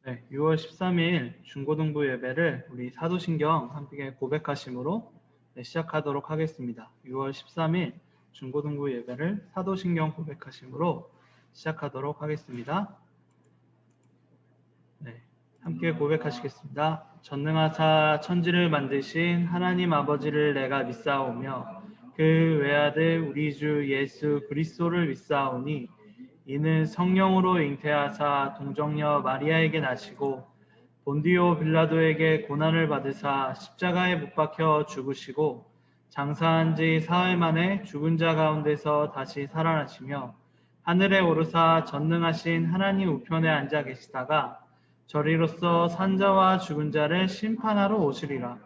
네, 6월 13일 중고등부 예배를 우리 사도신경 함께 고백하심으로 시작하도록 하겠습니다. 6월 13일 중고등부 예배를 사도신경 고백하심으로 시작하도록 하겠습니다. 네, 함께 고백하시겠습니다. 전능하사 천지를 만드신 하나님 아버지를 내가 믿사오며 그 외아들 우리 주 예수 그리스도를 믿사오니 이는 성령으로 잉태하사 동정녀 마리아에게 나시고 본디오 빌라도에게 고난을 받으사 십자가에 못 박혀 죽으시고 장사한 지 사흘 만에 죽은 자 가운데서 다시 살아나시며 하늘에 오르사 전능하신 하나님 우편에 앉아 계시다가 저리로서 산자와 죽은 자를 심판하러 오시리라.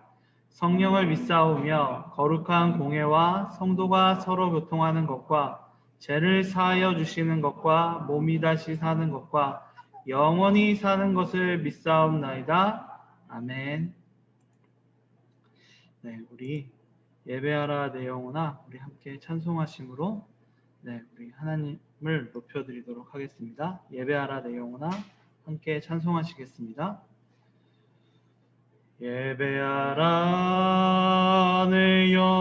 성령을 믿사오며 거룩한 공회와 성도가 서로 교통하는 것과 죄를 사하여 주시는 것과 몸이 다시 사는 것과 영원히 사는 것을 믿사옵나이다. 아멘. 네, 우리 예배하라 내 영혼아, 우리 함께 찬송하심으로 우리 하나님을 높여드리도록 하겠습니다. 예배하라 내 영혼아, 함께 찬송하시겠습니다. 예배하라 내 영혼아,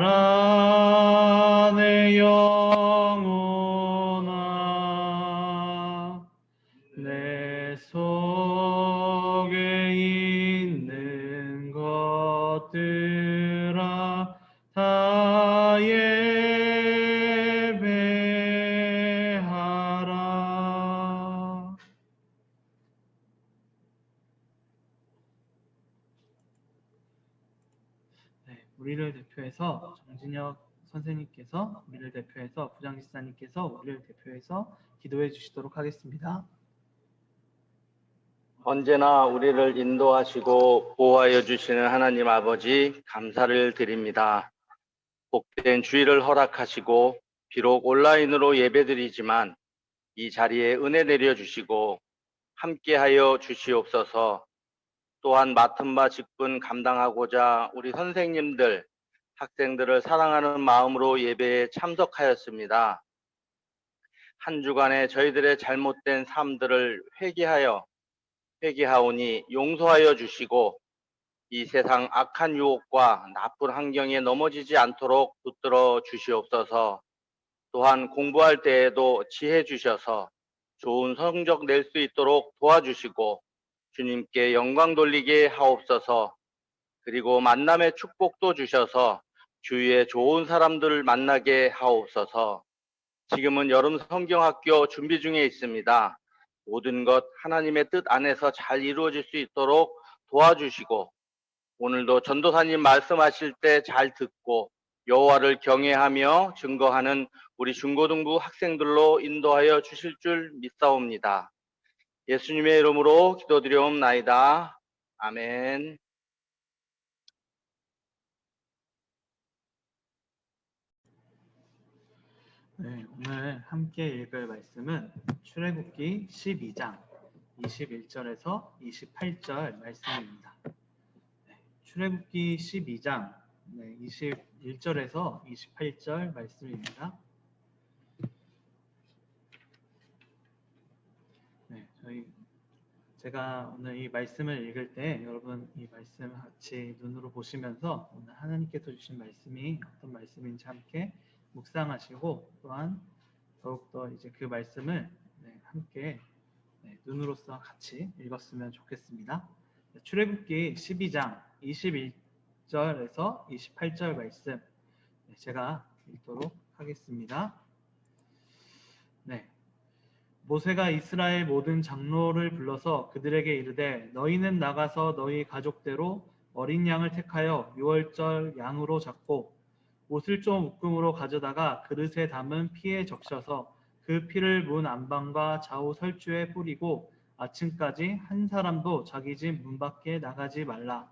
예배하라 내 영혼아, 내 속에 있는 것들아 다 예배하라. 네, 우리를 대표해서 정진혁 선생님께서 우리를 대표해서 부장지사님께서 우리를 대표해서 기도해 주시도록 하겠습니다. 언제나 우리를 인도하시고 보호하여 주시는 하나님 아버지 감사를 드립니다. 복된 주일을 허락하시고 비록 온라인으로 예배드리지만 이 자리에 은혜 내려주시고 함께하여 주시옵소서. 또한 맡은 바 직분 감당하고자 우리 선생님들, 학생들을 사랑하는 마음으로 예배에 참석하였습니다. 한 주간의 저희들의 잘못된 삶들을 회개하오니 용서하여 주시고 이 세상 악한 유혹과 나쁜 환경에 넘어지지 않도록 붙들어 주시옵소서. 또한 공부할 때에도 지혜 주셔서 좋은 성적 낼 수 있도록 도와주시고 주님께 영광 돌리게 하옵소서. 그리고 만남의 축복도 주셔서 주위에 좋은 사람들을 만나게 하옵소서. 지금은 여름 성경학교 준비 중에 있습니다. 모든 것 하나님의 뜻 안에서 잘 이루어질 수 있도록 도와주시고 오늘도 전도사님 말씀하실 때 잘 듣고 여호와를 경외하며 증거하는 우리 중고등부 학생들로 인도하여 주실 줄 믿사옵니다. 예수님의 이름으로 기도드리옵나이다. 아멘. 네, 오늘 함께 읽을 말씀은 출애굽기 12장 21절에서 28절 말씀입니다. 출애굽기 12장 21절에서 28절 말씀입니다. 제가 오늘 이 말씀을 읽을 때 여러분 이 말씀 같이 눈으로 보시면서 오늘 하나님께서 주신 말씀이 어떤 말씀인지 함께 묵상하시고 또한 더욱더 이제 그 말씀을 함께 눈으로서 같이 읽었으면 좋겠습니다. 출애굽기 12장 21절에서 28절 말씀 제가 읽도록 하겠습니다. 모세가 이스라엘 모든 장로를 불러서 그들에게 이르되 너희는 나가서 너희 가족대로 어린 양을 택하여 유월절 양으로 잡고 옷을 좀 묶음으로 가져다가 그릇에 담은 피에 적셔서 그 피를 문 안방과 좌우 설주에 뿌리고 아침까지 한 사람도 자기 집 문 밖에 나가지 말라.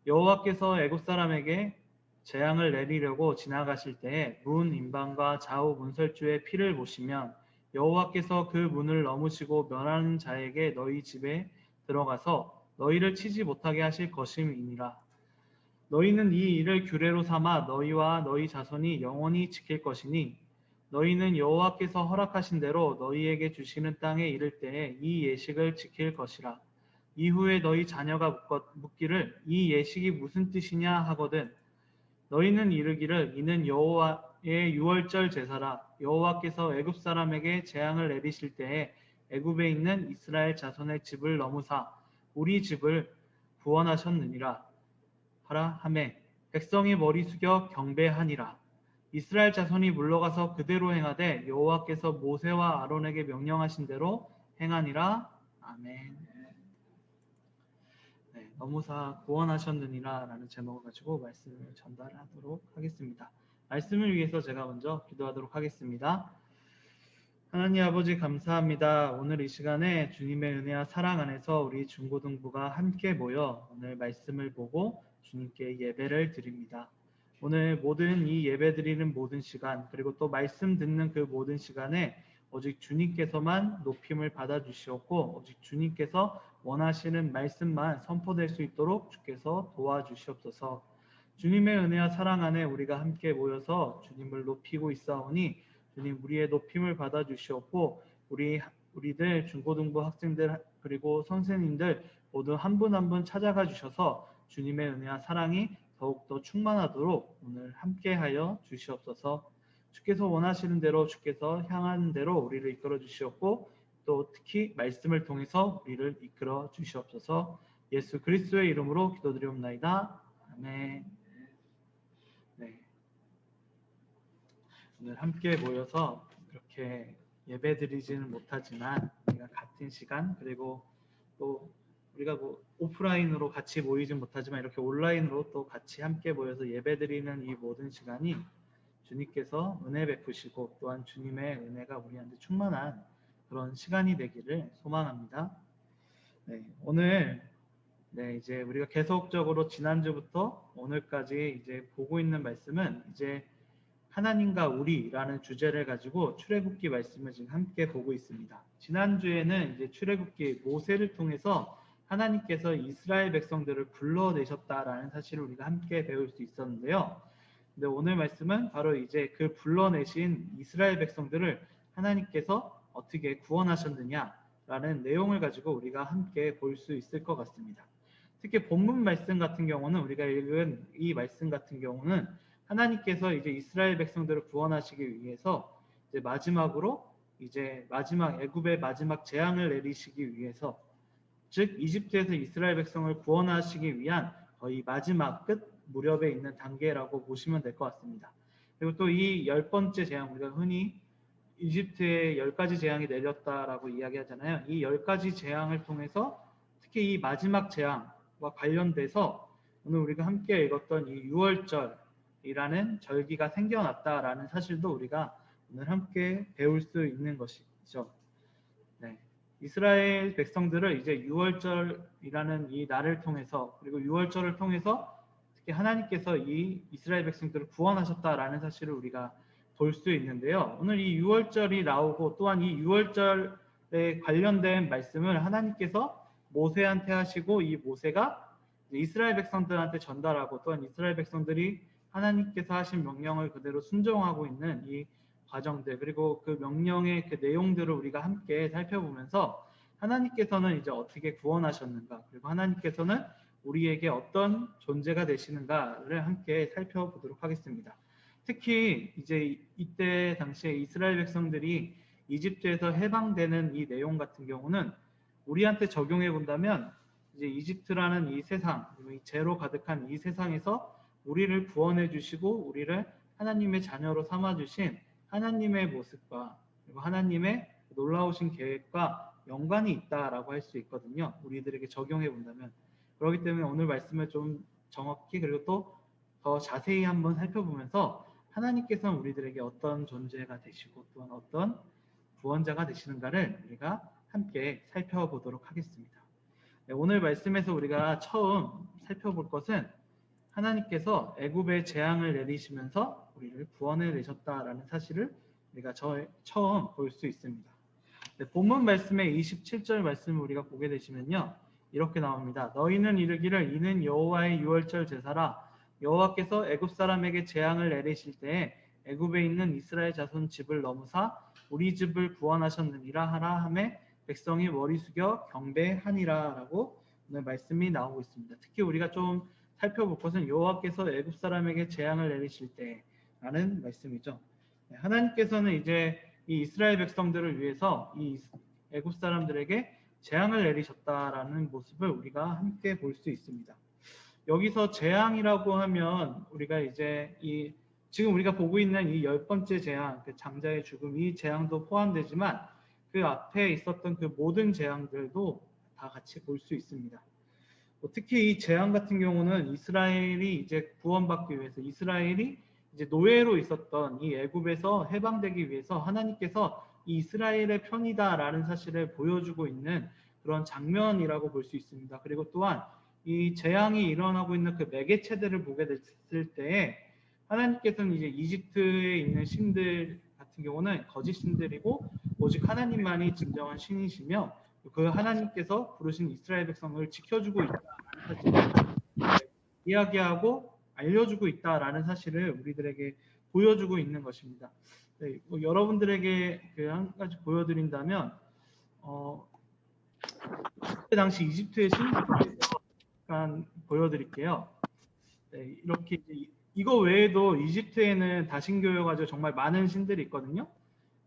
여호와께서 애굽 사람에게 재앙을 내리려고 지나가실 때에 문 인방과 좌우 문설주의 피를 보시면 여호와께서 그 문을 넘으시고 멸하는 자에게 너희 집에 들어가서 너희를 치지 못하게 하실 것임이니라. 너희는 이 일을 규례로 삼아 너희와 너희 자손이 영원히 지킬 것이니 너희는 여호와께서 허락하신 대로 너희에게 주시는 땅에 이를 때에 이 예식을 지킬 것이라. 이후에 너희 자녀가 묻기를 이 예식이 무슨 뜻이냐 하거든 너희는 이르기를 이는 여호와의 유월절 제사라. 여호와께서 애굽 사람에게 재앙을 내리실 때에 애굽에 있는 이스라엘 자손의 집을 넘으사 우리 집을 구원하셨느니라 하라 하매 백성이 머리 숙여 경배하니라. 이스라엘 자손이 물러가서 그대로 행하되 여호와께서 모세와 아론에게 명령하신 대로 행하니라. 아멘. 네, 너무사 구원하셨느니라 라는 제목을 가지고 말씀을 전달하도록 하겠습니다. 말씀을 위해서 제가 먼저 기도하도록 하겠습니다. 하나님 아버지 감사합니다. 오늘 이 시간에 주님의 은혜와 사랑 안에서 우리 중고등부가 함께 모여 오늘 말씀을 보고 주님께 예배를 드립니다. 오늘 모든 이 예배 드리는 모든 시간 그리고 또 말씀 듣는 그 모든 시간에 오직 주님께서만 높임을 받아 주시옵고 오직 주님께서 원하시는 말씀만 선포될 수 있도록 주께서 도와주시옵소서. 주님의 은혜와 사랑 안에 우리가 함께 모여서 주님을 높이고 있사오니 주님 우리의 높임을 받아 주시옵고 우리들 중고등부 학생들 그리고 선생님들 모두 한 분 한 분 찾아가 주셔서 주님의 은혜와 사랑이 더욱더 충만하도록 오늘 함께하여 주시옵소서. 주께서 원하시는 대로 주께서 향하는 대로 우리를 이끌어 주시옵고 또 특히 말씀을 통해서 우리를 이끌어 주시옵소서. 예수 그리스도의 이름으로 기도드리옵나이다. 아멘. 네. 오늘 함께 모여서 이렇게 예배 드리지는 못하지만 우리가 같은 시간 그리고 또 우리가 오프라인으로 같이 모이진 못하지만 이렇게 온라인으로 또 같이 함께 모여서 예배 드리는 이 모든 시간이 주님께서 은혜 베푸시고 또한 주님의 은혜가 우리한테 충만한 그런 시간이 되기를 소망합니다. 네, 오늘 이제 우리가 계속적으로 지난주부터 오늘까지 이제 보고 있는 말씀은 이제 하나님과 우리라는 주제를 가지고 출애굽기 말씀을 지금 함께 보고 있습니다. 지난주에는 이제 출애굽기 모세를 통해서 하나님께서 이스라엘 백성들을 불러내셨다라는 사실을 우리가 함께 배울 수 있었는데요. 근데 오늘 말씀은 바로 이제 그 불러내신 이스라엘 백성들을 하나님께서 어떻게 구원하셨느냐라는 내용을 가지고 우리가 함께 볼 수 있을 것 같습니다. 특히 본문 말씀 같은 경우는 우리가 읽은 이 말씀 같은 경우는 하나님께서 이제 이스라엘 백성들을 구원하시기 위해서 이제 마지막으로 이제 마지막 애굽의 마지막 재앙을 내리시기 위해서 즉 이집트에서 이스라엘 백성을 구원하시기 위한 거의 마지막 끝 무렵에 있는 단계라고 보시면 될 것 같습니다. 그리고 또 이 10번째 재앙 우리가 흔히 이집트에 10가지 재앙이 내렸다라고 이야기하잖아요. 이 10가지 재앙을 통해서 특히 이 마지막 재앙과 관련돼서 오늘 우리가 함께 읽었던 이 6월절이라는 절기가 생겨났다라는 사실도 우리가 오늘 함께 배울 수 있는 것이죠. 네. 이스라엘 백성들을 이제 6월절이라는 이 날을 통해서 그리고 6월절을 통해서 특히 하나님께서 이 이스라엘 백성들을 구원하셨다라는 사실을 우리가 볼 수 있는데요. 오늘 이 6월절이 나오고 또한 이 6월절에 관련된 말씀을 하나님께서 모세한테 하시고 이 모세가 이스라엘 백성들한테 전달하고 또한 이스라엘 백성들이 하나님께서 하신 명령을 그대로 순종하고 있는 이 과정들 그리고 그 명령의 그 내용들을 우리가 함께 살펴보면서 하나님께서는 이제 어떻게 구원하셨는가 그리고 하나님께서는 우리에게 어떤 존재가 되시는가를 함께 살펴보도록 하겠습니다. 특히 이제 이때 당시에 이스라엘 백성들이 이집트에서 해방되는 이 내용 같은 경우는 우리한테 적용해 본다면 이제 이집트라는 이 세상, 이 죄로 가득한 이 세상에서 우리를 구원해 주시고 우리를 하나님의 자녀로 삼아 주신 하나님의 모습과 그리고 하나님의 놀라우신 계획과 연관이 있다라고 할 수 있거든요. 우리들에게 적용해 본다면. 그렇기 때문에 오늘 말씀을 좀 정확히 그리고 또 더 자세히 한번 살펴보면서 하나님께서는 우리들에게 어떤 존재가 되시고 또한 어떤 구원자가 되시는가를 우리가 함께 살펴보도록 하겠습니다. 네, 오늘 말씀에서 우리가 처음 살펴볼 것은 하나님께서 애굽의 재앙을 내리시면서 우리를 구원해 내셨다라는 사실을 우리가 처음 볼 수 있습니다. 네, 본문 말씀의 27절 말씀을 우리가 보게 되시면요. 이렇게 나옵니다. 너희는 이르기를 이는 여호와의 유월절 제사라 여호와께서 애굽 사람에게 재앙을 내리실 때에 애굽에 있는 이스라엘 자손 집을 넘으사 우리 집을 구원하셨느니라 하라 하매 백성이 머리 숙여 경배하니라라고 오늘 말씀이 나오고 있습니다. 특히 우리가 좀 살펴볼 것은 여호와께서 애굽 사람에게 재앙을 내리실 때라는 말씀이죠. 하나님께서는 이제 이 이스라엘 백성들을 위해서 이 애굽 사람들에게 재앙을 내리셨다라는 모습을 우리가 함께 볼 수 있습니다. 여기서 재앙이라고 하면 우리가 이제 이 지금 우리가 보고 있는 이 10번째 재앙, 그 장자의 죽음, 이 재앙도 포함되지만 그 앞에 있었던 그 모든 재앙들도 다 같이 볼 수 있습니다. 특히 이 재앙 같은 경우는 이스라엘이 이제 구원받기 위해서 이스라엘이 이제 노예로 있었던 이 애굽에서 해방되기 위해서 하나님께서 이 이스라엘의 편이다라는 사실을 보여주고 있는 그런 장면이라고 볼 수 있습니다. 그리고 또한 이 재앙이 일어나고 있는 그 매개체들을 보게 됐을 때 하나님께서는 이제 이집트에 있는 신들 같은 경우는 거짓 신들이고 오직 하나님만이 진정한 신이시며 그 하나님께서 부르신 이스라엘 백성을 지켜주고 있다는 사실을 이야기하고 알려주고 있다라는 사실을 우리들에게 보여주고 있는 것입니다. 네, 여러분들에게 그 한 가지 보여드린다면 그때 당시 이집트의 신들에 대해서 잠깐 보여드릴게요. 네, 이렇게 이거 외에도 이집트에는 다신교여 가지고 정말 많은 신들이 있거든요.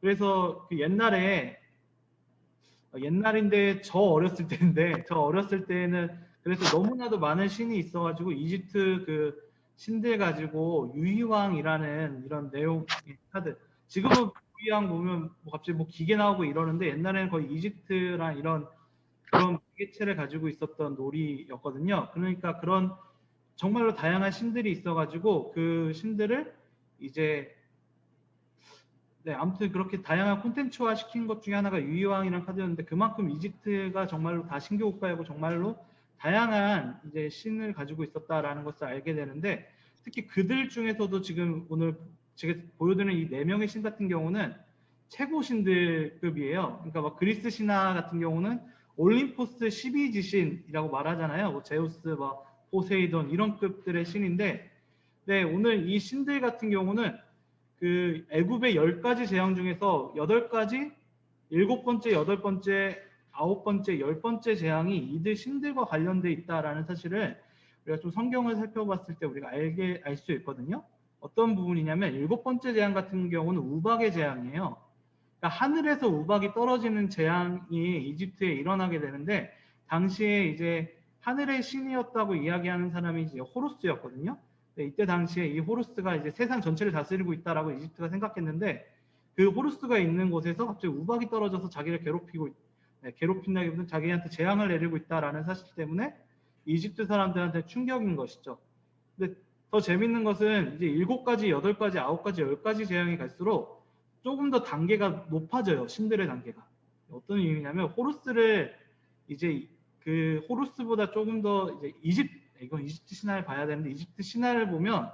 그래서 그 옛날인데 저 어렸을 때는 그래서 너무나도 많은 신이 있어가지고 이집트 그 신들 가지고 유희왕이라는 이런 내용의 카드. 지금은 유희왕 보면 뭐 갑자기 뭐 기계 나오고 이러는데 옛날에는 거의 이집트랑 이런 그런 기계체를 가지고 있었던 놀이였거든요. 그러니까 그런 정말로 다양한 신들이 있어가지고 그 신들을 이제 아무튼 그렇게 다양한 콘텐츠화 시킨 것 중에 하나가 유희왕이라는 카드였는데 그만큼 이집트가 정말로 다 신교 국가이고 정말로 다양한 이제 신을 가지고 있었다라는 것을 알게 되는데 특히 그들 중에서도 지금 오늘 제가 보여드리는 이 4명의 신 같은 경우는 최고 신들급이에요. 그러니까 막 그리스 신화 같은 경우는 올림포스 12지신이라고 말하잖아요. 뭐 제우스, 뭐 포세이돈 이런 급들의 신인데 네, 오늘 이 신들 같은 경우는 그 애굽의 10가지 재앙 중에서 8가지, 7번째, 8번째, 9번째, 10번째 재앙이 이들 신들과 관련돼 있다라는 사실을 우리가 좀 성경을 살펴봤을 때 우리가 알 수 있거든요. 어떤 부분이냐면 7번째 재앙 같은 경우는 우박의 재앙이에요. 그러니까 하늘에서 우박이 떨어지는 재앙이 이집트에 일어나게 되는데 당시에 이제 하늘의 신이었다고 이야기하는 사람이 이제 호루스였거든요. 네, 이때 당시에 이 호루스가 이제 세상 전체를 다스리고 있다라고 이집트가 생각했는데 그 호루스가 있는 곳에서 갑자기 우박이 떨어져서 자기를 괴롭힌다기보다는 자기한테 재앙을 내리고 있다라는 사실 때문에 이집트 사람들한테 충격인 것이죠. 근데 더 재밌는 것은 이제 7가지, 8가지, 9가지, 10가지 재앙이 갈수록 조금 더 단계가 높아져요. 신들의 단계가. 어떤 의미냐면 호루스를 이제 그 호루스보다 조금 더 이제 이건 이집트 신화를 봐야 되는데 이집트 신화를 보면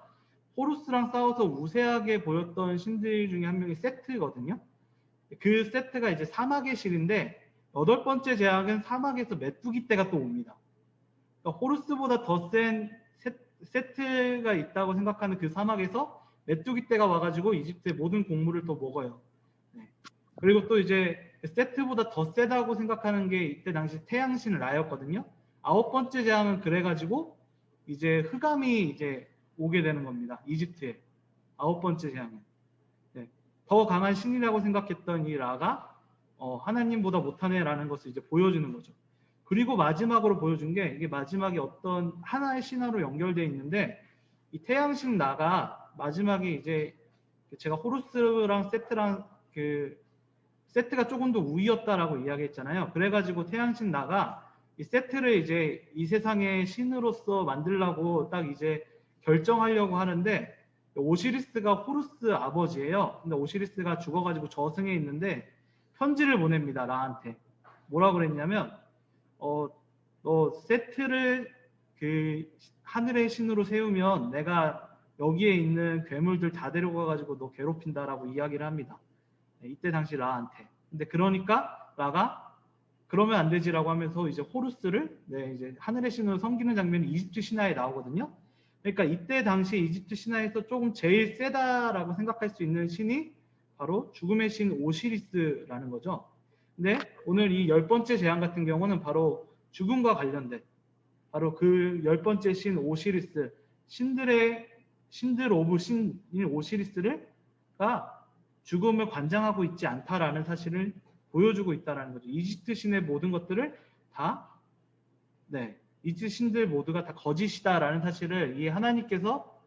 호루스랑 싸워서 우세하게 보였던 신들 중에 한 명이 세트거든요. 그 세트가 이제 사막의 신인데 8번째 재앙은 사막에서 메뚜기 떼가 또 옵니다. 그러니까 호루스보다 더 센 세트가 있다고 생각하는 그 사막에서 메뚜기 떼가 와가지고 이집트의 모든 곡물을 또 먹어요. 네. 그리고 또 이제 세트보다 더 세다고 생각하는 게 이때 당시 태양신 라였거든요. 9번째 재앙은 그래가지고 이제 흑암이 이제 오게 되는 겁니다. 이집트에 9번째 재앙은. 네. 더 강한 신이라고 생각했던 이 라가 하나님보다 못하네라는 것을 이제 보여주는 거죠. 그리고 마지막으로 보여준 게 이게 마지막에 어떤 하나의 신화로 연결되어 있는데 이 태양신 라가 마지막에 이제 제가 호루스랑 세트랑 그 세트가 조금 더 우위였다라고 이야기했잖아요. 그래가지고 태양신 라가 이 세트를 이제 이 세상의 신으로서 만들려고 딱 이제 결정하려고 하는데 오시리스가 호루스 아버지예요. 근데 오시리스가 죽어가지고 저승에 있는데 편지를 보냅니다. 라한테. 뭐라 그랬냐면 너 세트를 그 하늘의 신으로 세우면 내가 여기에 있는 괴물들 다 데려가가지고 너 괴롭힌다라고 이야기를 합니다. 네, 이때 당시 라한테. 근데 그러니까 라가 그러면 안 되지라고 하면서 이제 호루스를 이제 하늘의 신으로 섬기는 장면이 이집트 신화에 나오거든요. 그러니까 이때 당시 이집트 신화에서 조금 제일 세다라고 생각할 수 있는 신이 바로 죽음의 신 오시리스라는 거죠. 근데 오늘 이 10번째 재앙 같은 경우는 바로 죽음과 관련된 바로 그 10번째 신 오시리스, 신들 오브 신인 오시리스가 죽음을 관장하고 있지 않다라는 사실을 보여주고 있다라는 거죠. 이집트 신의 모든 것들을 다 이집트 신들 모두가 다 거짓이다라는 사실을 이 하나님께서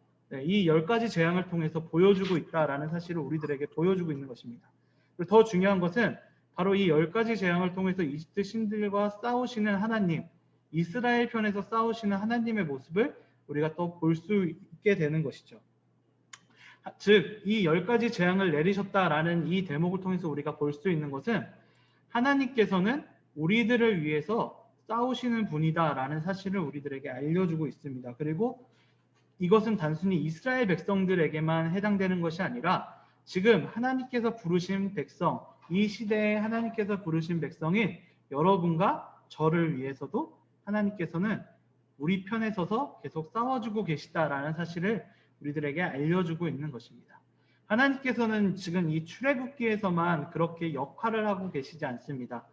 이 10가지 재앙을 통해서 보여주고 있다라는 사실을 우리들에게 보여주고 있는 것입니다. 그리고 더 중요한 것은 바로 이 10가지 재앙을 통해서 이집트 신들과 싸우시는 하나님, 이스라엘 편에서 싸우시는 하나님의 모습을 우리가 또 볼 수 있게 되는 것이죠. 즉, 이 10가지 재앙을 내리셨다라는 이 대목을 통해서 우리가 볼 수 있는 것은 하나님께서는 우리들을 위해서 싸우시는 분이다라는 사실을 우리들에게 알려주고 있습니다. 그리고 이것은 단순히 이스라엘 백성들에게만 해당되는 것이 아니라 지금 하나님께서 부르신 백성, 이 시대에 하나님께서 부르신 백성인 여러분과 저를 위해서도 하나님께서는 우리 편에 서서 계속 싸워주고 계시다라는 사실을 우리들에게 알려주고 있는 것입니다. 하나님께서는 지금 이 출애굽기에서만 그렇게 역할을 하고 계시지 않습니다.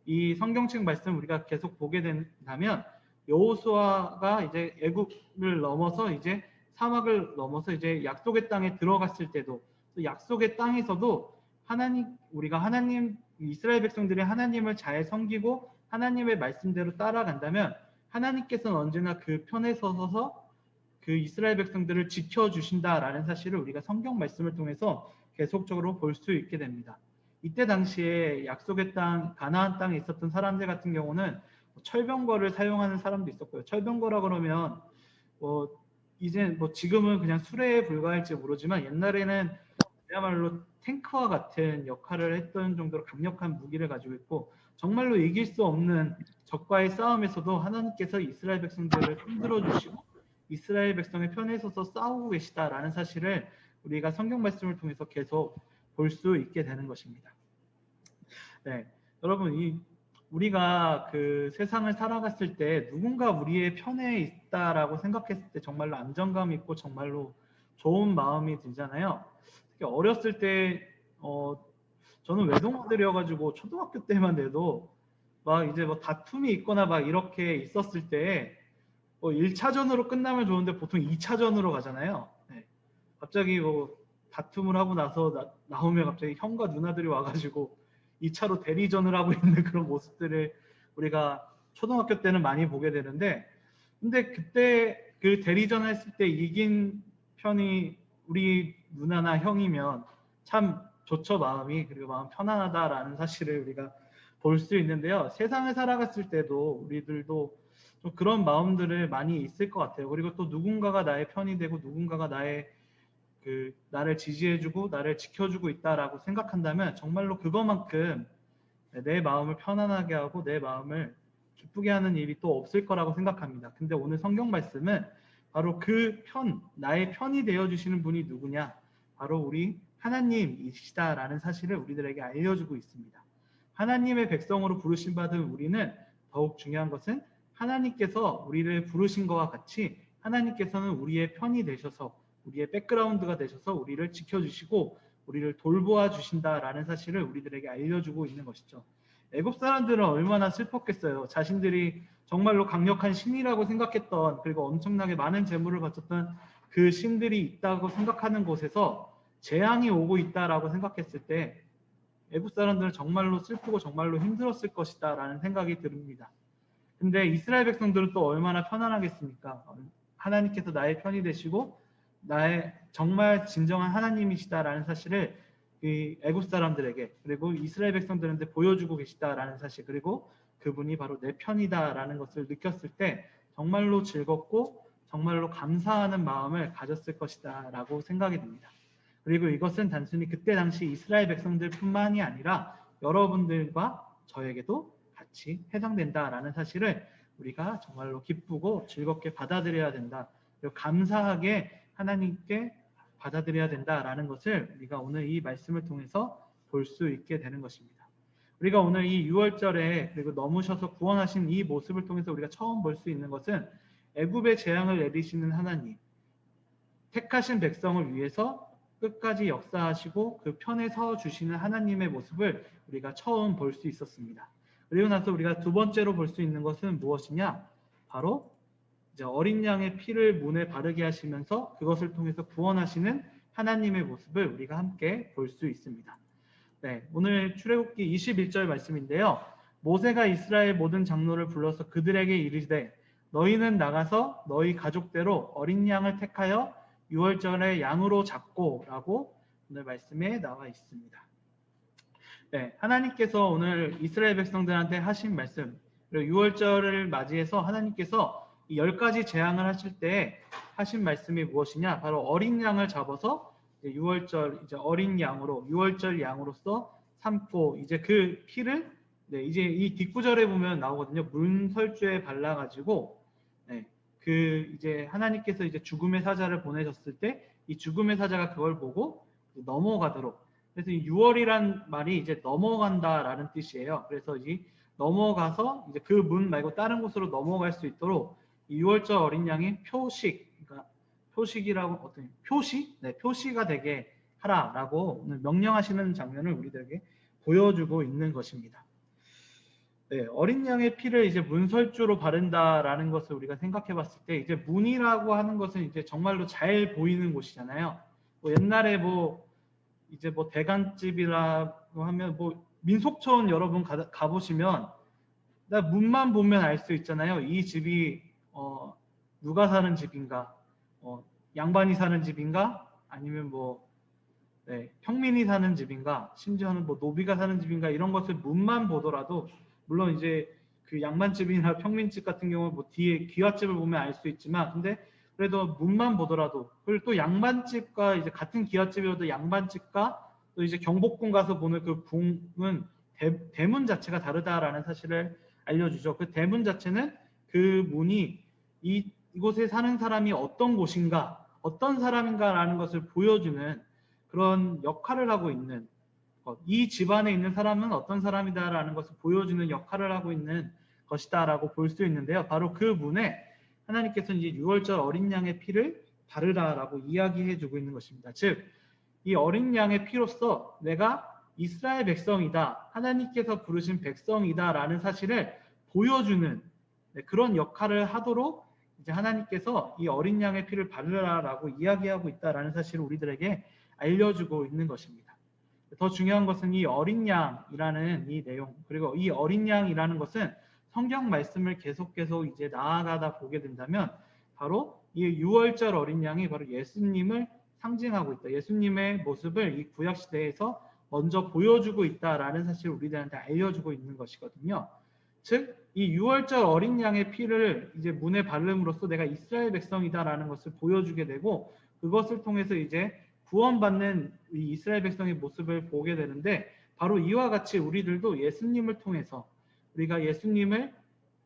이 성경책 말씀 우리가 계속 보게 된다면 여호수아가 이제 애굽을 넘어서 이제 사막을 넘어서 이제 약속의 땅에 들어갔을 때도 약속의 땅에서도 우리가 하나님 이스라엘 백성들이 하나님을 잘 섬기고 하나님의 말씀대로 따라간다면 하나님께서는 언제나 그 편에 서서 그 이스라엘 백성들을 지켜주신다라는 사실을 우리가 성경 말씀을 통해서 계속적으로 볼 수 있게 됩니다. 이때 당시에 약속의 땅, 가나안 땅에 있었던 사람들 같은 경우는 철병거를 사용하는 사람도 있었고요. 철병거라 그러면 이제 지금은 그냥 수레에 불과할지 모르지만 옛날에는 그야말로 탱크와 같은 역할을 했던 정도로 강력한 무기를 가지고 있고 정말로 이길 수 없는 적과의 싸움에서도 하나님께서 이스라엘 백성들을 흔들어 주시고 이스라엘 백성의 편에 서서 싸우고 계시다라는 사실을 우리가 성경 말씀을 통해서 계속 볼 수 있게 되는 것입니다. 여러분 우리가 그 세상을 살아갔을 때 누군가 우리의 편에 있다라고 생각했을 때 정말로 안정감 있고 정말로 좋은 마음이 들잖아요. 특히 어렸을 때 저는 외동아들이어가지고 초등학교 때만 돼도 막 이제 다툼이 있거나 막 이렇게 있었을 때 1차전으로 끝나면 좋은데 보통 2차전으로 가잖아요. 갑자기 다툼을 하고 나서 나오면 갑자기 형과 누나들이 와가지고 2차로 대리전을 하고 있는 그런 모습들을 우리가 초등학교 때는 많이 보게 되는데 근데 그때 그 대리전 했을 때 이긴 편이 우리 누나나 형이면 참 좋죠, 마음이. 그리고 마음 편안하다라는 사실을 우리가 볼 수 있는데요. 세상을 살아갔을 때도 우리들도 좀 그런 마음들을 많이 있을 것 같아요. 그리고 또 누군가가 나의 편이 되고 누군가가 나를 지지해주고 나를 지켜주고 있다라고 생각한다면 정말로 그것만큼 내 마음을 편안하게 하고 내 마음을 기쁘게 하는 일이 또 없을 거라고 생각합니다. 근데 오늘 성경 말씀은 바로 나의 편이 되어주시는 분이 누구냐? 바로 우리 하나님이시다라는 사실을 우리들에게 알려주고 있습니다. 하나님의 백성으로 부르심 받은 우리는 더욱 중요한 것은 하나님께서 우리를 부르신 것과 같이 하나님께서는 우리의 편이 되셔서 우리의 백그라운드가 되셔서 우리를 지켜주시고 우리를 돌보아 주신다라는 사실을 우리들에게 알려주고 있는 것이죠. 애굽 사람들은 얼마나 슬펐겠어요. 자신들이 정말로 강력한 신이라고 생각했던 그리고 엄청나게 많은 재물을 바쳤던 그 신들이 있다고 생각하는 곳에서 재앙이 오고 있다라고 생각했을 때 애굽 사람들은 정말로 슬프고 정말로 힘들었을 것이다라는 생각이 듭니다. 근데 이스라엘 백성들은 또 얼마나 편안하겠습니까? 하나님께서 나의 편이 되시고 나의 정말 진정한 하나님이시다라는 사실을 이 애굽 사람들에게 그리고 이스라엘 백성들한테 보여주고 계시다라는 사실 그리고 그분이 바로 내 편이다라는 것을 느꼈을 때 정말로 즐겁고 정말로 감사하는 마음을 가졌을 것이다라고 생각이 듭니다. 그리고 이것은 단순히 그때 당시 이스라엘 백성들뿐만이 아니라 여러분들과 저에게도 같이 해당된다라는 사실을 우리가 정말로 기쁘고 즐겁게 받아들여야 된다. 그리고 감사하게 하나님께 받아들여야 된다라는 것을 우리가 오늘 이 말씀을 통해서 볼 수 있게 되는 것입니다. 우리가 오늘 이 6월절에 그리고 넘으셔서 구원하신 이 모습을 통해서 우리가 처음 볼 수 있는 것은 애굽의 재앙을 내리시는 하나님, 택하신 백성을 위해서 끝까지 역사하시고 그 편에 서 주시는 하나님의 모습을 우리가 처음 볼 수 있었습니다. 그리고 나서 우리가 두 번째로 볼 수 있는 것은 무엇이냐? 바로 이제 어린 양의 피를 문에 바르게 하시면서 그것을 통해서 구원하시는 하나님의 모습을 우리가 함께 볼 수 있습니다. 네, 오늘 출애굽기 21절 말씀인데요. 모세가 이스라엘 모든 장로를 불러서 그들에게 이르되 너희는 나가서 너희 가족대로 어린 양을 택하여 유월절에 양으로 잡고라고 오늘 말씀에 나와 있습니다. 네, 하나님께서 오늘 이스라엘 백성들한테 하신 말씀, 유월절을 맞이해서 하나님께서 이 10가지 재앙을 하실 때 하신 말씀이 무엇이냐? 바로 어린 양을 잡아서 유월절 이제 어린 양으로 유월절 양으로서 삼고 이제 그 피를 이제 이 뒷구절에 보면 나오거든요. 문설주에 발라가지고 그 이제 하나님께서 이제 죽음의 사자를 보내셨을 때 이 죽음의 사자가 그걸 보고 넘어가도록, 그래서 이 6월이란 말이 이제 넘어간다라는 뜻이에요. 그래서 이 넘어가서 이제 그 문 말고 다른 곳으로 넘어갈 수 있도록 이 6월절 어린 양이 표식, 그러니까 표식이라고 어떤 표시, 표시가 되게 하라라고 명령하시는 장면을 우리들에게 보여주고 있는 것입니다. 네, 어린 양의 피를 이제 문설주로 바른다라는 것을 우리가 생각해 봤을 때 이제 문이라고 하는 것은 이제 정말로 잘 보이는 곳이잖아요. 뭐 옛날에 이제 대간집이라고 하면 민속촌 여러분 가보시면 나 문만 보면 알 수 있잖아요. 이 집이 누가 사는 집인가, 양반이 사는 집인가, 아니면 평민이 사는 집인가, 심지어는 노비가 사는 집인가, 이런 것을 문만 보더라도, 물론 이제 그 양반집이나 평민집 같은 경우는 뒤에 기와집을 보면 알 수 있지만, 근데 그래도 문만 보더라도, 그리고 또 양반집과 이제 같은 기와집이어도 양반집과 또 이제 경복궁 가서 보는 그 궁은 대문 자체가 다르다라는 사실을 알려주죠. 그 대문 자체는 그 문이 이곳에 사는 사람이 어떤 곳인가, 어떤 사람인가라는 것을 보여주는 그런 역할을 하고 있는 것, 이 집안에 있는 사람은 어떤 사람이다라는 것을 보여주는 역할을 하고 있는 것이다라고 볼 수 있는데요. 바로 그 문에 하나님께서는 이제 유월절 어린 양의 피를 바르라라고 이야기해주고 있는 것입니다. 즉, 이 어린 양의 피로써 내가 이스라엘 백성이다, 하나님께서 부르신 백성이다라는 사실을 보여주는 그런 역할을 하도록 이제 하나님께서 이 어린 양의 피를 바르라라고 이야기하고 있다라는 사실을 우리들에게 알려주고 있는 것입니다. 더 중요한 것은 이 어린 양이라는 이 내용, 그리고 이 어린 양이라는 것은 성경 말씀을 계속 이제 나아가다 보게 된다면 바로 이 유월절 어린 양이 바로 예수님을 상징하고 있다. 예수님의 모습을 이 구약 시대에서 먼저 보여주고 있다라는 사실을 우리들한테 알려주고 있는 것이거든요. 즉, 이 유월절 어린 양의 피를 이제 문에 바름으로써 내가 이스라엘 백성이다라는 것을 보여주게 되고, 그것을 통해서 이제 구원받는 이 이스라엘 백성의 모습을 보게 되는데, 바로 이와 같이 우리들도 예수님을 통해서 우리가 예수님을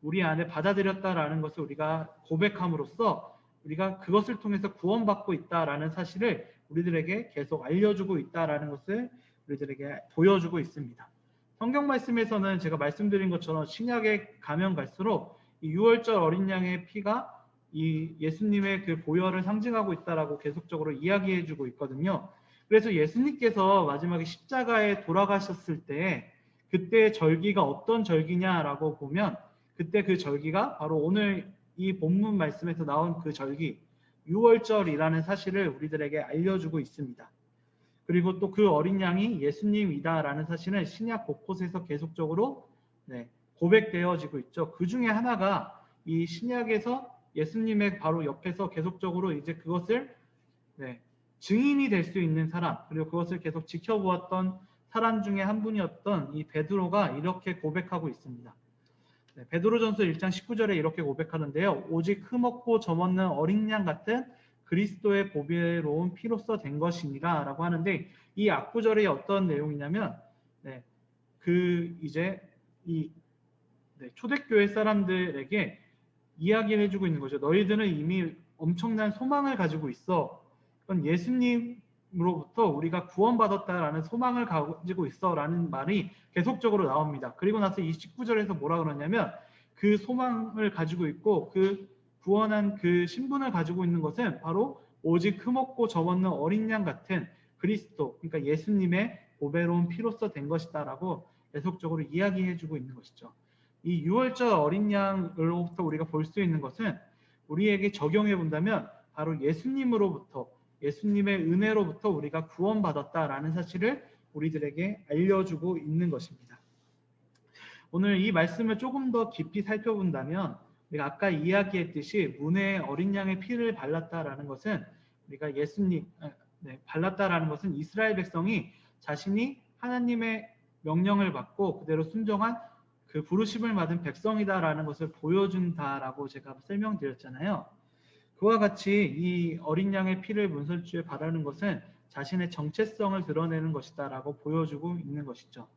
우리 안에 받아들였다라는 것을 우리가 고백함으로써 우리가 그것을 통해서 구원받고 있다라는 사실을 우리들에게 계속 알려주고 있다라는 것을 우리들에게 보여주고 있습니다. 성경 말씀에서는 제가 말씀드린 것처럼 신약에 가면 갈수록 이 유월절 어린 양의 피가 이 예수님의 그 보혈을 상징하고 있다라고 계속적으로 이야기해주고 있거든요. 그래서 예수님께서 마지막에 십자가에 돌아가셨을 때 그때 절기가 어떤 절기냐라고 보면 그때 그 절기가 바로 오늘 이 본문 말씀에서 나온 그 절기 유월절이라는 사실을 우리들에게 알려주고 있습니다. 그리고 또 그 어린 양이 예수님이다라는 사실은 신약 곳곳에서 계속적으로 고백되어지고 있죠. 그 중에 하나가 이 신약에서 예수님의 바로 옆에서 계속적으로 이제 그것을 증인이 될 수 있는 사람, 그리고 그것을 계속 지켜보았던 사람 중에 한 분이었던 이 베드로가 이렇게 고백하고 있습니다. 베드로전서 1장 19절에 이렇게 고백하는데요. 오직 흠없고 점없는 어린 양 같은 그리스도의 보배로운 피로써 된 것이니라 라고 하는데, 이 앞구절이 어떤 내용이냐면 이제 이 초대교회 사람들에게 이야기를 해주고 있는 거죠. 너희들은 이미 엄청난 소망을 가지고 있어. 그건 예수님으로부터 우리가 구원받았다라는 소망을 가지고 있어 라는 말이 계속적으로 나옵니다. 그리고 나서 이 19절에서 뭐라 그러냐면 그 소망을 가지고 있고 그 구원한 그 신분을 가지고 있는 것은 바로 오직 흠없고 점없는 어린 양 같은 그리스도, 그러니까 예수님의 보배로운 피로써 된 것이다라고 계속적으로 이야기해주고 있는 것이죠. 이 유월절 어린 양으로부터 우리가 볼 수 있는 것은 우리에게 적용해 본다면 바로 예수님으로부터, 예수님의 은혜로부터 우리가 구원받았다라는 사실을 우리들에게 알려주고 있는 것입니다. 오늘 이 말씀을 조금 더 깊이 살펴본다면 우리가 아까 이야기했듯이 문에 어린 양의 피를 발랐다라는 것은 우리가 발랐다라는 것은 이스라엘 백성이 자신이 하나님의 명령을 받고 그대로 순종한 그 부르심을 받은 백성이다라는 것을 보여준다라고 제가 설명드렸잖아요. 그와 같이 이 어린 양의 피를 문설주에 바르는 것은 자신의 정체성을 드러내는 것이다라고 보여주고 있는 것이죠.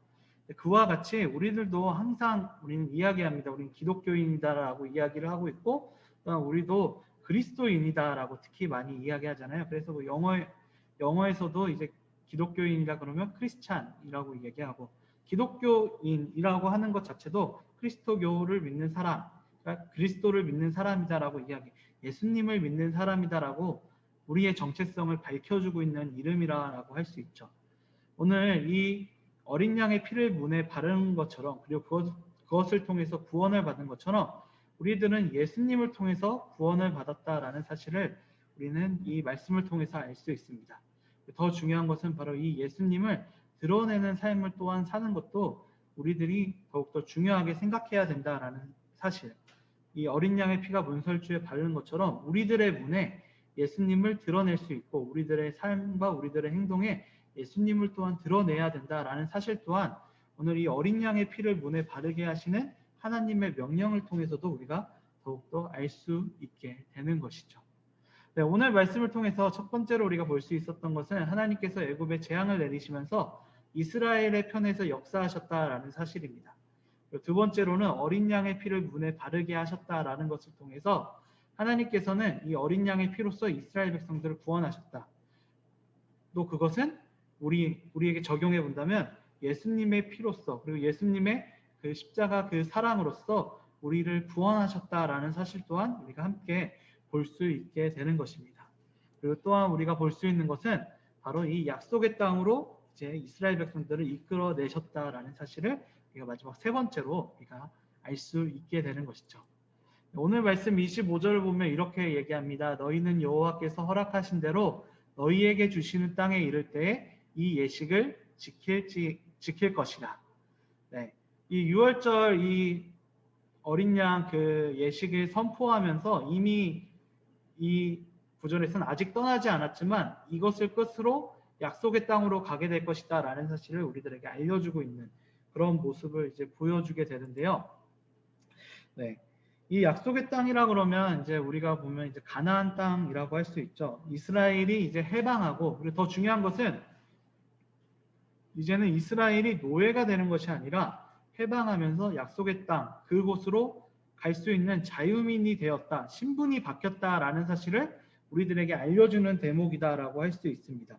그와 같이 우리들도 항상 우리는 이야기합니다. 우리는 기독교인이다라고 이야기를 하고 있고, 또한 우리도 그리스도인이다라고 특히 많이 이야기하잖아요. 그래서 뭐 영어에서도 이제 기독교인이라 그러면 크리스찬이라고 얘기하고, 기독교인이라고 하는 것 자체도 그리스도교를 믿는 사람, 그러니까 그리스도를 믿는 사람이다라고 이야기, 예수님을 믿는 사람이다라고 우리의 정체성을 밝혀주고 있는 이름이라고 할 수 있죠. 오늘 이 어린 양의 피를 문에 바르는 것처럼, 그리고 그것을 통해서 구원을 받은 것처럼 우리들은 예수님을 통해서 구원을 받았다라는 사실을 우리는 이 말씀을 통해서 알 수 있습니다. 더 중요한 것은 바로 이 예수님을 드러내는 삶을 또한 사는 것도 우리들이 더욱더 중요하게 생각해야 된다라는 사실. 이 어린 양의 피가 문설주에 바르는 것처럼 우리들의 문에 예수님을 드러낼 수 있고 우리들의 삶과 우리들의 행동에 예수님을 또한 드러내야 된다라는 사실 또한 오늘 이 어린 양의 피를 문에 바르게 하시는 하나님의 명령을 통해서도 우리가 더욱더 알 수 있게 되는 것이죠. 네, 오늘 말씀을 통해서 첫 번째로 우리가 볼 수 있었던 것은 하나님께서 애굽에 재앙을 내리시면서 이스라엘의 편에서 역사하셨다라는 사실입니다. 두 번째로는 어린 양의 피를 문에 바르게 하셨다라는 것을 통해서 하나님께서는 이 어린 양의 피로써 이스라엘 백성들을 구원하셨다. 또 그것은 우리에게 적용해 본다면 예수님의 피로써, 그리고 예수님의 그 십자가 그 사랑으로써 우리를 구원하셨다라는 사실 또한 우리가 함께 볼 수 있게 되는 것입니다. 그리고 또한 우리가 볼 수 있는 것은 바로 이 약속의 땅으로 이제 이스라엘 백성들을 이끌어내셨다라는 사실을 우리가 마지막 세 번째로 우리가 알 수 있게 되는 것이죠. 오늘 말씀 25절을 보면 이렇게 얘기합니다. 너희는 여호와께서 허락하신 대로 너희에게 주시는 땅에 이를 때에 이 예식을 지킬 것이라. 네. 이 유월절 이 어린 양 그 예식을 선포하면서 이미 이 구절에서는 아직 떠나지 않았지만 이것을 끝으로 약속의 땅으로 가게 될 것이다 라는 사실을 우리들에게 알려주고 있는 그런 모습을 이제 보여주게 되는데요. 네. 이 약속의 땅이라 그러면 이제 우리가 보면 이제 가나안 땅이라고 할 수 있죠. 이스라엘이 이제 해방하고, 그리고 더 중요한 것은 이제는 이스라엘이 노예가 되는 것이 아니라 해방하면서 약속의 땅 그곳으로 갈 수 있는 자유민이 되었다, 신분이 바뀌었다라는 사실을 우리들에게 알려주는 대목이다라고 할 수 있습니다.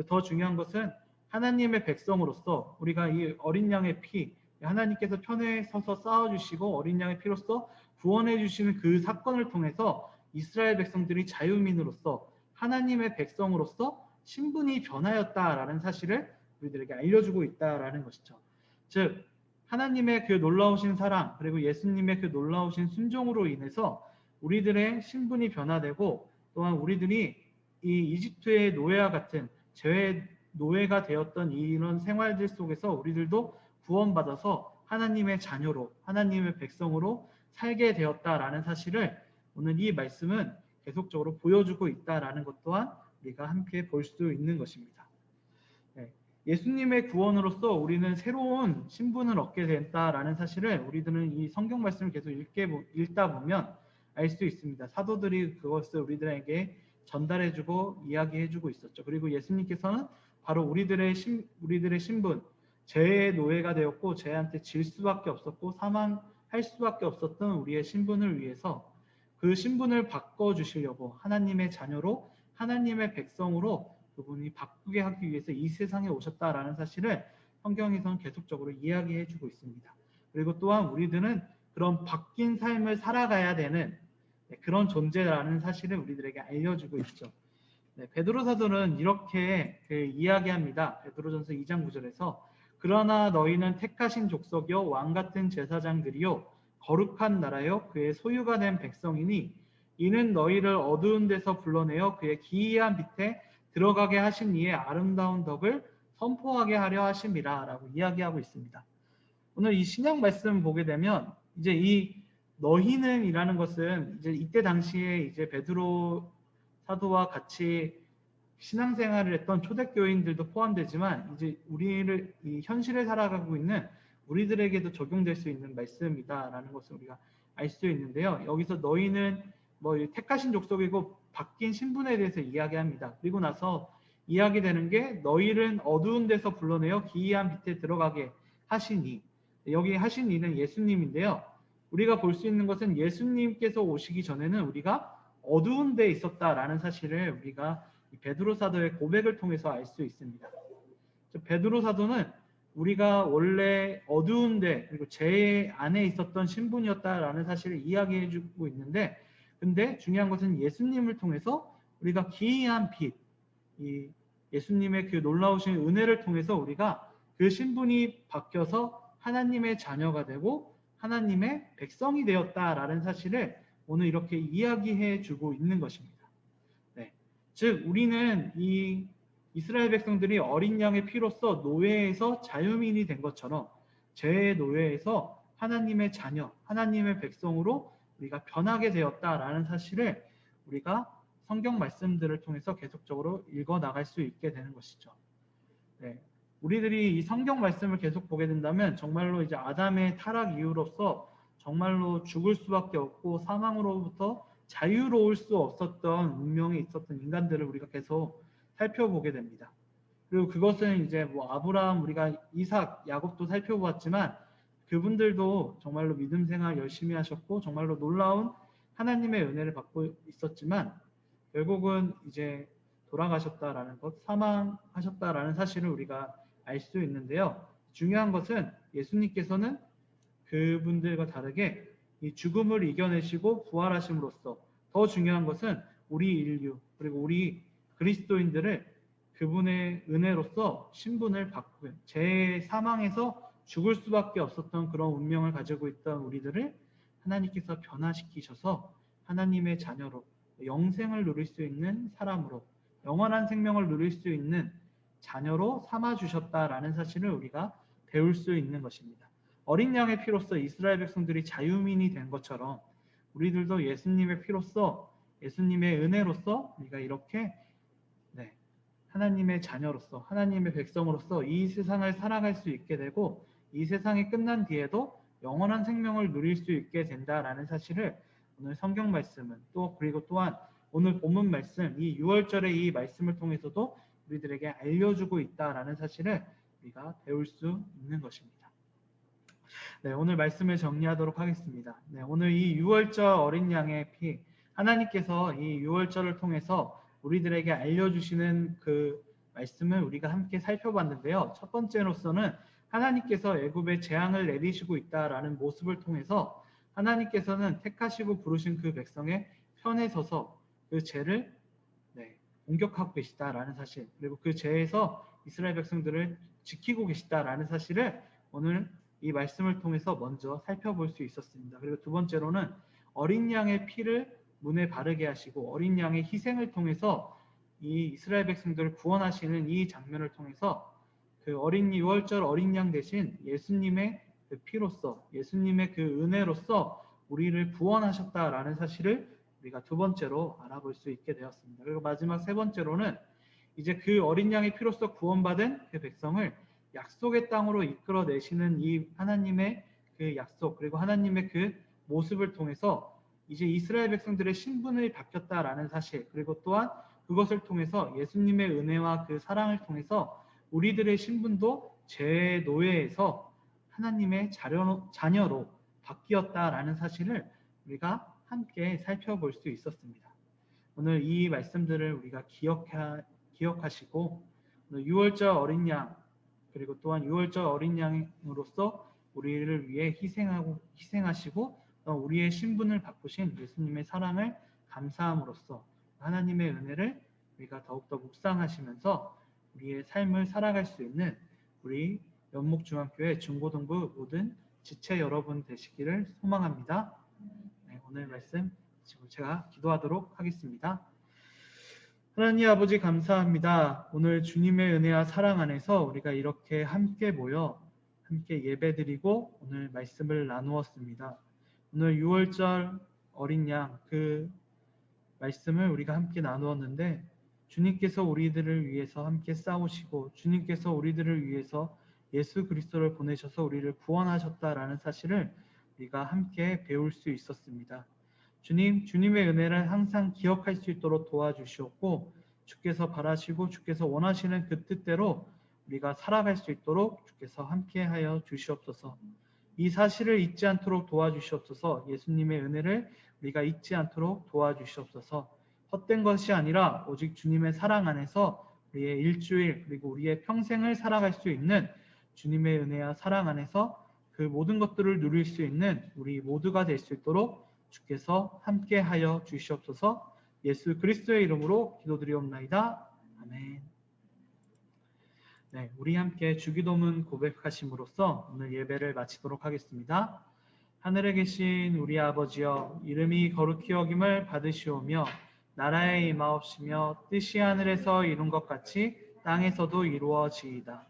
더 중요한 것은 하나님의 백성으로서 우리가 이 어린 양의 피, 하나님께서 편에 서서 싸워주시고 어린 양의 피로써 구원해 주시는 그 사건을 통해서 이스라엘 백성들이 자유민으로서 하나님의 백성으로서 신분이 변하였다라는 사실을 우리들에게 알려주고 있다라는 것이죠. 즉 하나님의 그 놀라우신 사랑, 그리고 예수님의 그 놀라우신 순종으로 인해서 우리들의 신분이 변화되고, 또한 우리들이 이 이집트의 노예와 같은 죄의 노예가 되었던 이런 생활들 속에서 우리들도 구원받아서 하나님의 자녀로, 하나님의 백성으로 살게 되었다라는 사실을 오늘 이 말씀은 계속적으로 보여주고 있다라는 것 또한 우리가 함께 볼 수 있는 것입니다. 예수님의 구원으로서 우리는 새로운 신분을 얻게 됐다라는 사실을 우리들은 이 성경 말씀을 계속 읽다 보면 알 수 있습니다. 사도들이 그것을 우리들에게 전달해주고 이야기해주고 있었죠. 그리고 예수님께서는 바로 우리들의 신분, 죄의 노예가 되었고 죄한테 질 수밖에 없었고 사망할 수밖에 없었던 우리의 신분을 위해서 그 신분을 바꿔주시려고 하나님의 자녀로, 하나님의 백성으로 그분이 바꾸게 하기 위해서 이 세상에 오셨다라는 사실을 성경에서는 계속적으로 이야기해주고 있습니다. 그리고 또한 우리들은 그런 바뀐 삶을 살아가야 되는 그런 존재라는 사실을 우리들에게 알려주고 있죠. 네, 베드로 사도는 이렇게 이야기합니다. 베드로전서 2장 9절에서 그러나 너희는 택하신 족속이요 왕 같은 제사장들이요 거룩한 나라요 그의 소유가 된 백성이니 이는 너희를 어두운 데서 불러내어 그의 기이한 빛에 들어가게 하신 이의 아름다운 덕을 선포하게 하려 하심이라라고 이야기하고 있습니다. 오늘 이 신약 말씀 보게 되면 이제 이 너희는이라는 것은 이제 이때 당시에 이제 베드로 사도와 같이 신앙생활을 했던 초대교인들도 포함되지만 이제 우리를 이 현실에 살아가고 있는 우리들에게도 적용될 수 있는 말씀이다라는 것을 우리가 알 수 있는데요. 여기서 너희는 뭐 택하신 족속이고 바뀐 신분에 대해서 이야기합니다. 그리고 나서 이야기되는 게 너희는 어두운 데서 불러내어 기이한 빛에 들어가게 하시니 여기 하신 이는 예수님인데요. 우리가 볼 수 있는 것은 예수님께서 오시기 전에는 우리가 어두운 데 있었다라는 사실을 우리가 베드로 사도의 고백을 통해서 알 수 있습니다. 베드로 사도는 우리가 원래 어두운데 그리고 죄 안에 있었던 신분이었다라는 사실을 이야기해 주고 있는데 근데 중요한 것은 예수님을 통해서 우리가 기이한 빛, 이 예수님의 그 놀라우신 은혜를 통해서 우리가 그 신분이 바뀌어서 하나님의 자녀가 되고 하나님의 백성이 되었다라는 사실을 오늘 이렇게 이야기해 주고 있는 것입니다. 네. 즉 우리는 이 이스라엘 백성들이 어린 양의 피로써 노예에서 자유민이 된 것처럼 죄의 노예에서 하나님의 자녀, 하나님의 백성으로 우리가 변하게 되었다라는 사실을 우리가 성경 말씀들을 통해서 계속적으로 읽어 나갈 수 있게 되는 것이죠. 네. 우리들이 이 성경 말씀을 계속 보게 된다면 정말로 이제 아담의 타락 이후로서 정말로 죽을 수밖에 없고 사망으로부터 자유로울 수 없었던 운명에 있었던 인간들을 우리가 계속 살펴보게 됩니다. 그리고 그것은 이제 뭐 아브라함, 우리가 이삭, 야곱도 살펴보았지만 그분들도 정말로 믿음 생활 열심히 하셨고 정말로 놀라운 하나님의 은혜를 받고 있었지만 결국은 이제 돌아가셨다라는 것, 사망하셨다라는 사실을 우리가 알 수 있는데요. 중요한 것은 예수님께서는 그분들과 다르게 이 죽음을 이겨내시고 부활하심으로써 더 중요한 것은 우리 인류 그리고 우리 그리스도인들을 그분의 은혜로서 신분을 바꾸고 제 사망에서 죽을 수밖에 없었던 그런 운명을 가지고 있던 우리들을 하나님께서 변화시키셔서 하나님의 자녀로 영생을 누릴 수 있는 사람으로 영원한 생명을 누릴 수 있는 자녀로 삼아주셨다라는 사실을 우리가 배울 수 있는 것입니다. 어린 양의 피로써 이스라엘 백성들이 자유민이 된 것처럼 우리들도 예수님의 피로써 예수님의 은혜로써 우리가 이렇게 하나님의 자녀로서 하나님의 백성으로서 이 세상을 살아갈 수 있게 되고 이 세상이 끝난 뒤에도 영원한 생명을 누릴 수 있게 된다라는 사실을 오늘 성경 말씀은 또 그리고 또한 오늘 본문 말씀 이 6월절의 이 말씀을 통해서도 우리들에게 알려주고 있다라는 사실을 우리가 배울 수 있는 것입니다. 네, 오늘 말씀을 정리하도록 하겠습니다. 네, 오늘 이 6월절 어린 양의 피 하나님께서 이 6월절을 통해서 우리들에게 알려주시는 그 말씀을 우리가 함께 살펴봤는데요. 첫 번째로서는 하나님께서 애굽에 재앙을 내리시고 있다라는 모습을 통해서 하나님께서는 택하시고 부르신 그 백성의 편에 서서 그 죄를 공격하고 계시다라는 사실 그리고 그 죄에서 이스라엘 백성들을 지키고 계시다라는 사실을 오늘 이 말씀을 통해서 먼저 살펴볼 수 있었습니다. 그리고 두 번째로는 어린 양의 피를 문에 바르게 하시고 어린 양의 희생을 통해서 이 이스라엘 백성들을 구원하시는 이 장면을 통해서 그 어린 6월절 어린 양 대신 예수님의 그 피로써 예수님의 그 은혜로써 우리를 구원하셨다라는 사실을 우리가 두 번째로 알아볼 수 있게 되었습니다. 그리고 마지막 세 번째로는 이제 그 어린 양의 피로써 구원받은 그 백성을 약속의 땅으로 이끌어내시는 이 하나님의 그 약속 그리고 하나님의 그 모습을 통해서 이제 이스라엘 백성들의 신분이 바뀌었다라는 사실 그리고 또한 그것을 통해서 예수님의 은혜와 그 사랑을 통해서 우리들의 신분도 죄의 노예에서 하나님의 자녀로 바뀌었다라는 사실을 우리가 함께 살펴볼 수 있었습니다. 오늘 이 말씀들을 우리가 기억하시고 6월절 어린 양 그리고 또한 6월절 어린 양으로서 우리를 위해 희생하시고 우리의 신분을 바꾸신 예수님의 사랑을 감사함으로써 하나님의 은혜를 우리가 더욱더 묵상하시면서 우리의 삶을 살아갈 수 있는 우리 연목중학교의 중고등부 모든 지체 여러분 되시기를 소망합니다. 네, 오늘 말씀 지금 제가 기도하도록 하겠습니다. 하나님 아버지 감사합니다. 오늘 주님의 은혜와 사랑 안에서 우리가 이렇게 함께 모여 함께 예배드리고 오늘 말씀을 나누었습니다. 오늘 6월절 어린 양 그 말씀을 우리가 함께 나누었는데 주님께서 우리들을 위해서 함께 싸우시고 주님께서 우리들을 위해서 예수 그리스도를 보내셔서 우리를 구원하셨다라는 사실을 우리가 함께 배울 수 있었습니다. 주님의 은혜를 항상 기억할 수 있도록 도와주시옵고 주께서 바라시고 주께서 원하시는 그 뜻대로 우리가 살아갈 수 있도록 주께서 함께하여 주시옵소서. 이 사실을 잊지 않도록 도와주시옵소서. 예수님의 은혜를 우리가 잊지 않도록 도와주시옵소서. 헛된 것이 아니라 오직 주님의 사랑 안에서 우리의 일주일 그리고 우리의 평생을 살아갈 수 있는 주님의 은혜와 사랑 안에서 그 모든 것들을 누릴 수 있는 우리 모두가 될 수 있도록 주께서 함께하여 주시옵소서. 예수 그리스도의 이름으로 기도드리옵나이다. 아멘. 네, 우리 함께 주기도문 고백하심으로써 오늘 예배를 마치도록 하겠습니다. 하늘에 계신 우리 아버지여, 이름이 거룩히 여김을 받으시오며 나라에 임하옵시며 뜻이 하늘에서 이룬 것 같이 땅에서도 이루어지이다.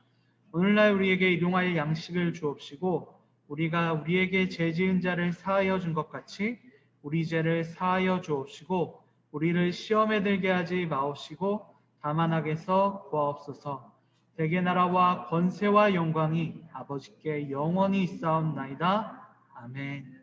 오늘날 우리에게 일용할 양식을 주옵시고 우리가 우리에게 죄 지은 자를 사하여 준 것 같이 우리 죄를 사하여 주옵시고 우리를 시험에 들게 하지 마옵시고 다만 악에서 구하옵소서. 대개 나라와 권세와 영광이 아버지께 영원히 있사옵나이다. 아멘.